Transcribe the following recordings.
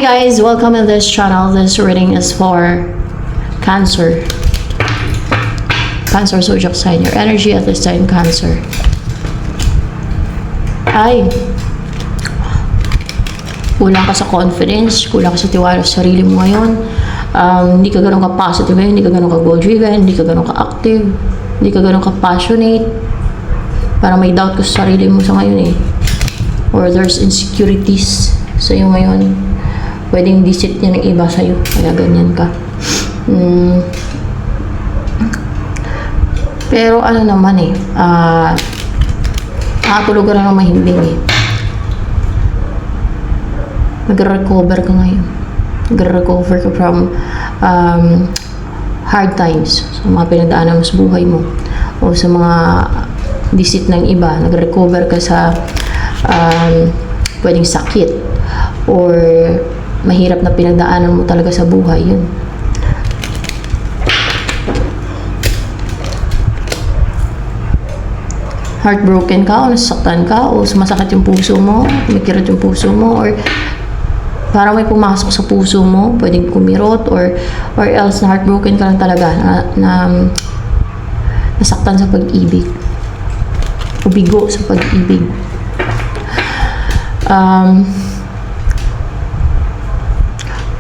guys, welcome to this channel. This reading is for Cancer. Cancer zodiac sign. Your energy at this time, Cancer. Ay, kulang ka sa confidence, kulang ka sa tiwala sa sarili mo ngayon. Hindi ka ganun ka-positive ngayon, hindi ka ganun ka-goal-driven, hindi ka ganun ka-active, hindi ka ganun ka-passionate. Parang may doubt ka sa sarili mo sa ngayon eh. Or there's insecurities sa iyo ngayon. Pwedeng visit niya ng iba sa iyo, kaya ganyan ka. Pero ano naman eh, nakatulog ka na ng mahimbing eh. Nag-recover ka ngayon. Nag-recover ka from hard times, sa mga pinagdaanan mo sa buhay mo, o sa mga visit ng iba. Nag-recover ka sa pwedeng sakit or mahirap na pinagdaanan mo talaga sa buhay. Yun. Heartbroken ka o nasaktan ka o sumasakit yung puso mo, kumikirot yung puso mo, or parang may pumasok sa puso mo, pwedeng kumirot, or else na heartbroken ka lang talaga, na nasaktan sa pag-ibig, ubigo sa pag-ibig.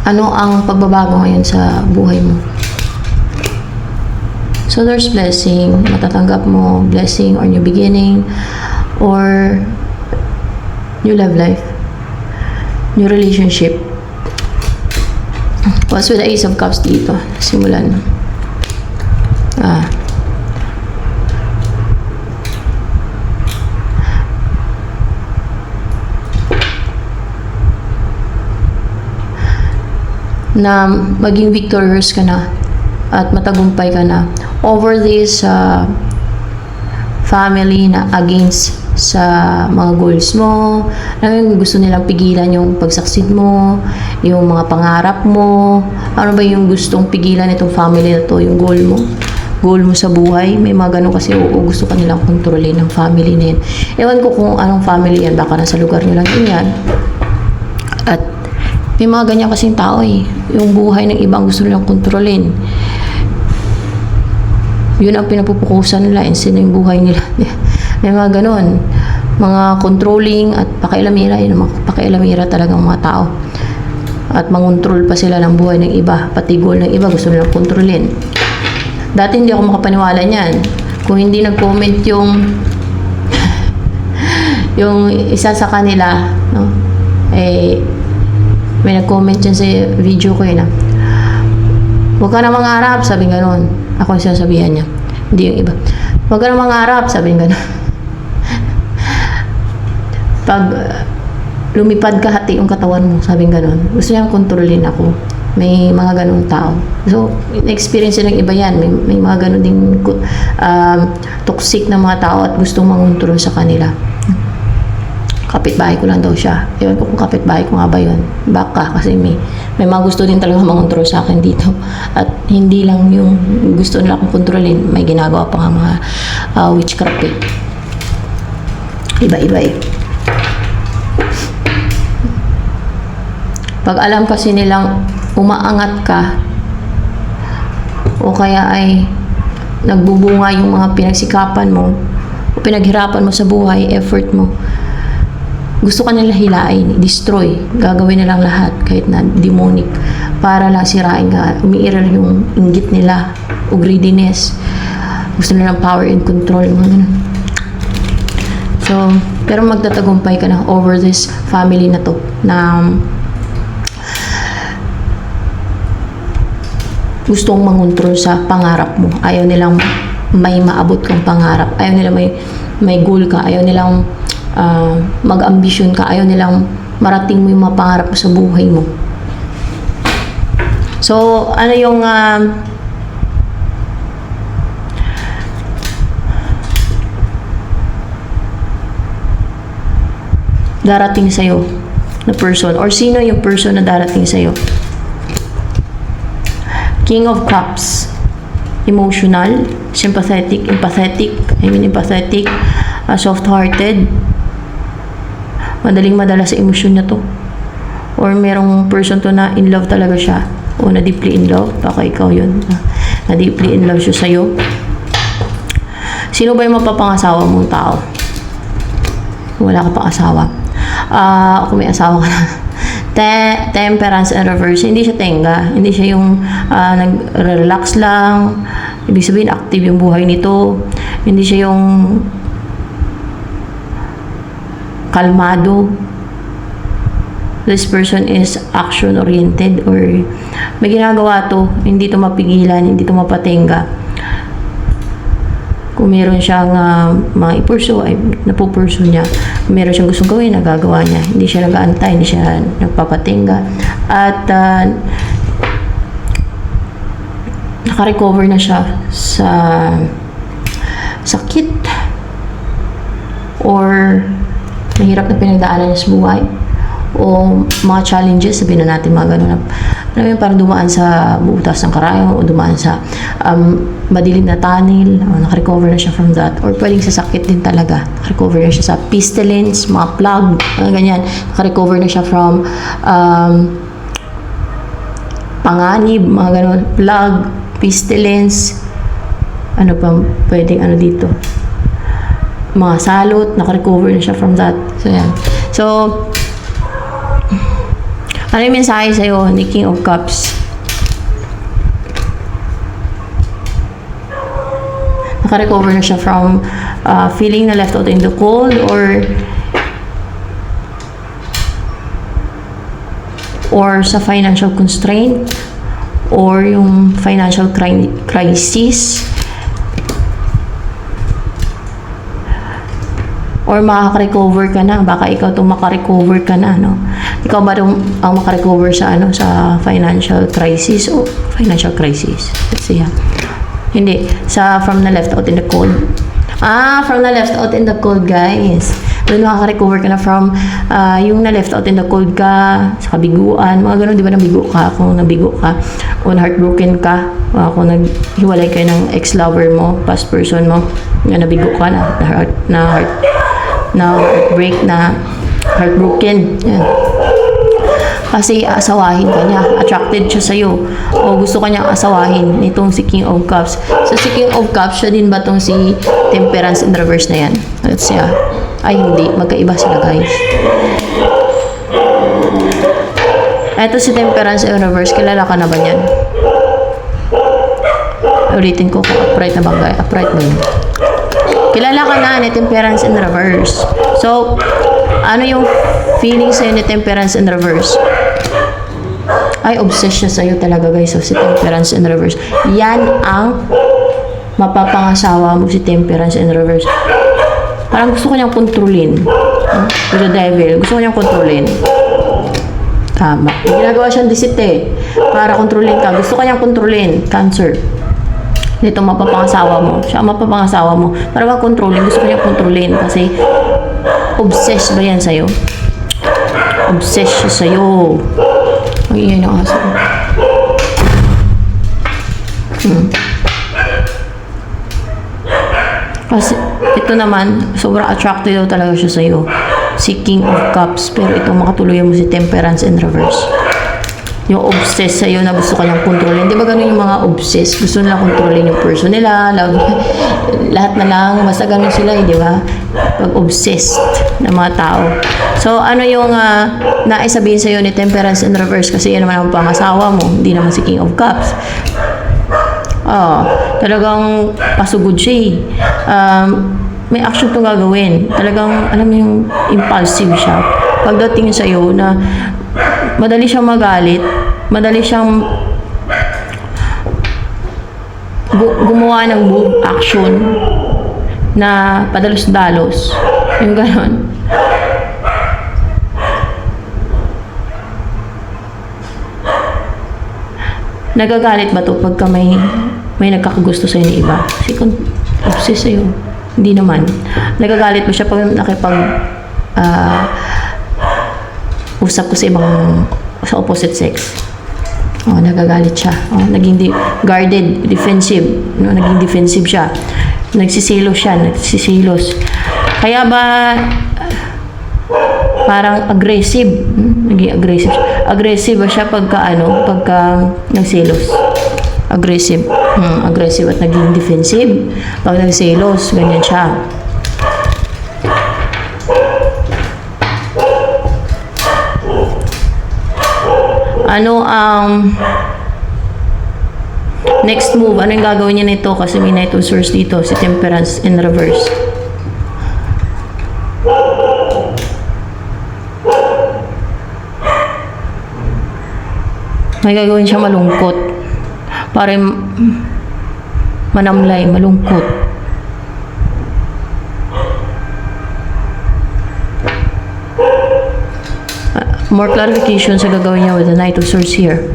Ano ang pagbabago ngayon sa buhay mo? So there's blessing, matatanggap mo blessing or new beginning or new love life, new relationship. What's with the Ace of Cups dito? Simulan. Na maging victorious ka na at matagumpay ka na over this family na against sa mga goals mo, na gusto nilang pigilan yung pagsucceed mo, yung mga pangarap mo. Ano ba yung gustong pigilan itong family na to, yung goal mo sa buhay? May mga ganun kasi, gusto ka nilang kontrolin ng family na yun. Ewan ko kung anong family yan, baka nasa lugar nyo lang yan. At may mga ganyan kasing tao eh. Yung buhay ng ibang gusto nilang kontrolin. Yun ang pinapupukusan nila instead ng buhay nila. May mga ganon. Mga controlling at pakailamira. Yun ang mga pakailamira talagang mga tao. At mangontrol pa sila ng buhay ng iba. Pati goal ng iba gusto nilang kontrolin. Dati hindi ako makapaniwala niyan. Kung hindi nag-comment yung isa sa kanila, no? May nag-comment dyan sa video ko yun huwag ka na mangarap, sabi gano'n. Ako yung sinasabihan niya, hindi yung iba. Huwag ka na mangarap, sabi gano'n. Pag lumipad ka, hati yung katawan mo, sabi gano'n. Gusto niyang kontrolin ako. May mga ganong tao. So, experience ng iba yan. May mga ganon ding toxic na mga tao at gustong mangontrol sa kanila. Kapitbahay ko lang daw siya. Ewan ko kung kapitbahay ko nga ba yun. Baka kasi may mga gusto din talaga mangontrol sa akin dito. At hindi lang yung gusto nila akong kontrolin. May ginagawa pa nga mga witchcraft eh. Iba-iba eh. Pag alam kasi nilang umaangat ka o kaya ay nagbubunga yung mga pinagsikapan mo o pinaghirapan mo sa buhay, effort mo, gusto ka nila hilain, destroy, gagawin nilang lahat kahit na demonic para lang sirain ka. Umiiral yung inggit nila o greediness, gusto nilang power and control, mga ganun. So, pero magtatagumpay ka na over this family na to, na gustong mangontrol sa pangarap mo. Ayaw nilang may maabot kang pangarap, ayaw nilang may goal ka, ayaw nilang mag-ambisyon ka, ayaw nilang marating mo yung mga pangarap mo sa buhay mo. So, ano yung darating sa'yo na person, or sino yung person na darating sa'yo? King of Cups. Emotional, sympathetic, empathetic, soft-hearted, madaling madala sa emosyon na to. or merong person to na in love talaga siya o na deeply in love, baka ikaw yun, na deeply in love siya sa'yo. Sino ba yung mapapangasawa mong tao? Wala ka pang asawa. Kung may asawa ka na. Temperance and reverse, hindi siya tenga, hindi siya yung nag-relax lang, ibig sabihin active yung buhay nito, hindi siya yung kalmado. This person is action-oriented or may ginagawa to, hindi to mapigilan, hindi to mapatenga. Kung meron siyang mga ipurso, ay napupurso niya. Kung meron siyang gustong gawin, nagagawa niya. Hindi siya nag-aantay, hindi siya nagpapatenga. At nakarecover na siya sa sakit or mahirap na pinagdaanan niya sa buhay o mga challenges, sabihin na natin mga ganun. Alam mo, parang dumaan sa butas ng karayom o dumaan sa madilim na tunnel, nakarecover na siya from that. Or pwedeng sa sakit din talaga, nakarecover na siya sa pestilence, mga plague, mga ganyan. Nakarecover na siya from panganib, mga ganun, plague, pestilence, ano pa pwedeng ano dito, mga salot, nakarecover na siya from that. So yan. So ano yung mensahe sa'yo ni King of Cups? Nakarecover na siya from feeling na left out in the cold or sa financial constraint or yung financial crisis or makaka-recover ka na, baka ikaw itong makarecover ka na, no? Ikaw ba ang makarecover sa sa financial crisis o financial crisis? Let's see, hindi, from the left out in the cold. From the left out in the cold, guys. Doon makaka-recover ka na from yung na left out in the cold ka, sa kabiguan, mga ganun, di ba nabigo ka? Kung nabigo ka, o heartbroken ka, kung naghiwalay kayo ng ex-lover mo, past person mo, nabigo ka na heartbreak, na heartbroken. Yan. Kasi aasawahin ka niya, attracted siya sa'yo, o gusto ka niyang asawahin nitong si King of Cups. So si King of Cups, siya din ba itong si Temperance in reverse na yan? Let's see, ay hindi, magkaiba sila, guys. Ito si Temperance in reverse, kilala ka na ba niyan? Ulitin ko kung upright na ba, guys? Upright ba yun? Kilala ka na ni Temperance in reverse. So, ano yung feeling sa'yo ni Temperance in reverse? Ay, obsessed siya sa'yo talaga, guys. So, si Temperance in reverse. Yan ang mapapangasawa mo, si Temperance in reverse. Parang gusto ko niyang kontrolin. With the devil. Gusto ko niyang kontrolin. Tama. Ginagawa siyang disite para kontrolin ka. Gusto ko niyang kontrolin. Cancer. Dito mapapangasawa mo. Siya ang mapapangasawa mo. Para mag-controlling. Gusto ko niyang kontrolin. Kasi obsessed ba yan sa'yo? Obsessed siya sa'yo. Ay, yan ang aso. Kasi ito naman, sobrang attracted daw talaga siya sa'yo. Si King of Cups. Pero itong makatuluyan mo si Temperance in reverse. Yung obsessed sa'yo na gusto ka niyang kontrolin. Di ba ganun yung mga obsessed? Gusto nila kontrolin yung person nila. Lahat na lang. Basta ganun sila, di ba? Pag obsessed na mga tao. So, ano yung naisabihin sa'yo ni Temperance in reverse? Kasi yan naman ang pangasawa mo. Hindi naman si King of Cups. Talagang pasugod siya. May action itong gagawin. Talagang, alam mo yung impulsive siya. Pagdating sa'yo na madali siyang magalit, madali siyang gumawa ng move, action na padalos-dalos. Yung ganon. Nagagalit ba to pagka may nagkakagusto sa'yo ng iba? Kasi kung obsessed sa'yo, hindi naman. Nagagalit ba siya pag usap ko sa opposite sex? Nagagalit siya. Naging guarded, defensive. Naging defensive siya. Nagsisilos siya, nagsisilos. Kaya ba parang aggressive. Naging aggressive. Aggressive ba siya pagka nagselos? Aggressive. Aggressive at naging defensive. Pag nagselos, ganyan siya. Ano ang next move? Ano yung gagawin niya nito? Kasi may Knight of Swords dito, si Temperance in reverse. May gagawin siya malungkot. Para manamlay, malungkot. More clarification sa gagawin niya with the Knight of Swords here.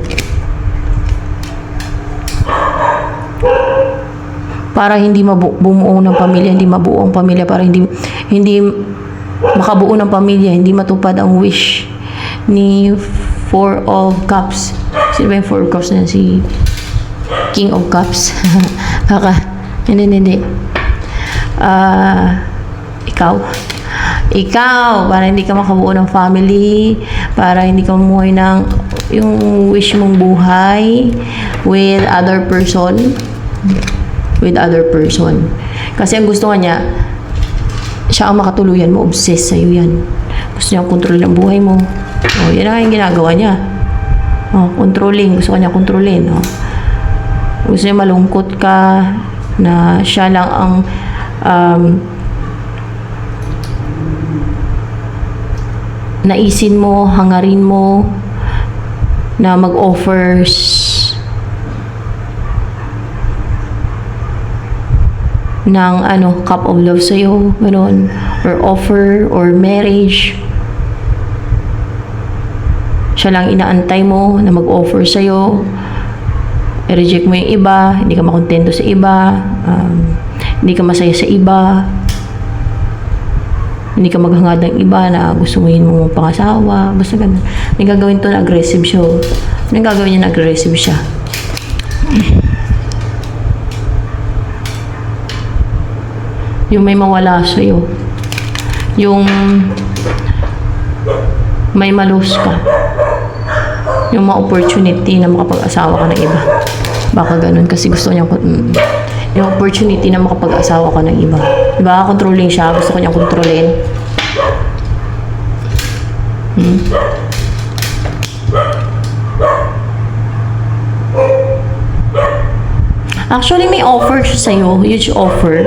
Para hindi bumuo ng pamilya, hindi mabuo ang pamilya, para hindi makabuo ng pamilya, hindi matupad ang wish ni Four of Cups. Sino ba yung Four of Cups na si King of Cups? Hindi. Ikaw, para hindi ka makabuo ng family, para hindi ka mamuhay ng yung wish mong buhay with other person. Kasi ang gusto niya, siya ang makatuluyan mo, obsessed sa'yo yan. Gusto niya kontrolin ang buhay mo. Yan ang ginagawa niya. Controlling, gusto niya kontrolin. Gusto niya malungkot ka, na siya lang ang naisin mo, hangarin mo na mag-offers ng cup of love sa'yo, gano'n, or offer, or marriage. Siya lang inaantay mo na mag-offer sa'yo. I-reject mo yung iba, hindi ka makontento sa iba, hindi ka masaya sa iba, hindi ka maghangad ng iba na gusto mo pangasawa, basta ganun. May gagawin to na aggressive siya. May gagawin niya na aggressive siya. Yung may mawala sa'yo. Yung may malose ka. Yung ma-opportunity na makapag-asawa ka ng iba. Baka ganun, kasi gusto niya yung opportunity na makapag-asawa ka ng iba. Diba? Controlling siya. Gusto ko niyang kontrolin. Actually, may offer siya sa'yo. Huge offer.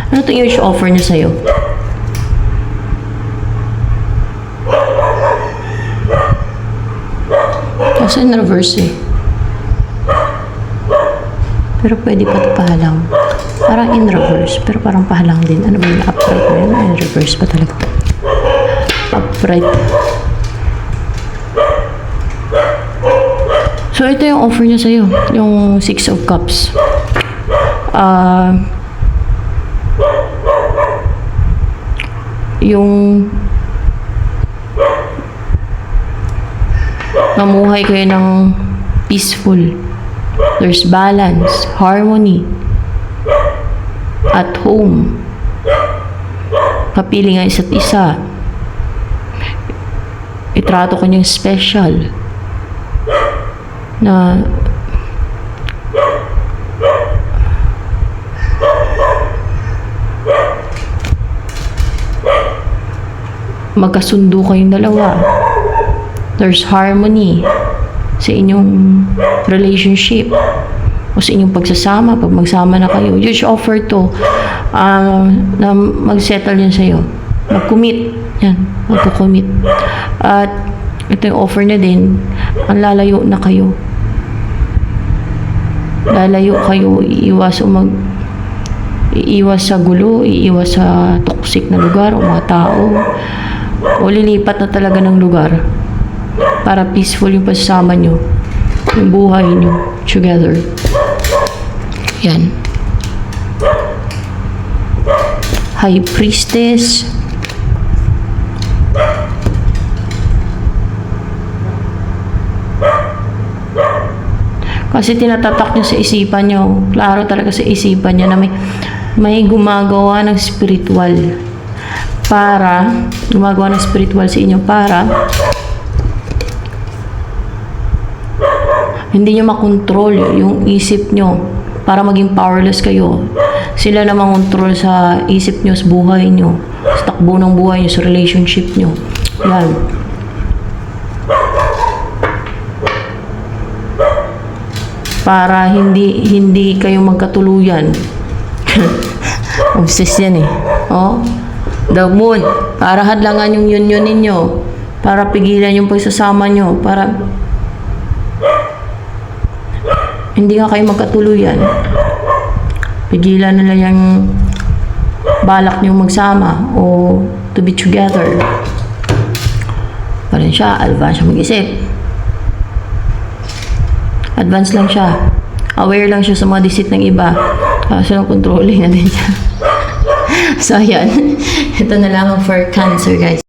Ano to yung huge offer niya sa'yo? Kasi in reverse eh. Pero pwede pa ito pahalang. Parang in reverse, pero parang pahalang din. Ano ba yung upright na yun? In reverse pa talaga. Upright. So, ito yung offer niya sa'yo. Yung Six of Cups. Yung mamuhay kayo ng peaceful. There's balance, harmony at home. Kapiling ang isa't isa. Itrato ka niyang special na magkasundo kayong dalawa. There's harmony sa inyong relationship o sa inyong pagsasama. Pag magsama na kayo, huge offer to na mag-settle yan sa'yo, mag-commit yan, mag-commit. At ito yung offer na din, ang lalayo na kayo, iiwas sa gulo, iiwas sa toxic na lugar o mga tao, o lilipat na talaga ng lugar para peaceful yung pagsasama nyo, yung buhay nyo together. Yan. High Priestess. Kasi tinatatak nyo sa isipan nyo, klaro talaga sa isipan nyo na may gumagawa ng spiritual. para gumagawa ng spiritual sa inyo para hindi nyo makontrol yung isip nyo para maging powerless kayo. Sila na mangontrol sa isip nyo, sa buhay nyo, sa takbo ng buhay nyo, sa relationship nyo. Yan. Para hindi kayo magkatuluyan. Obsessed yan eh. Oh. The moon. Para hadlangan yung union ninyo. Para pigilan yung pagsasama nyo. Para hindi nga kayo magkatuluyan. Pigilan nila yung balak nyo magsama o to be together. Pa rin siya, advance siya mag-isip. Advance lang siya. Aware lang siya sa mga deceit ng iba. Kaso lang controlling na din siya. So, ayan. Ito na lang for Cancer, guys.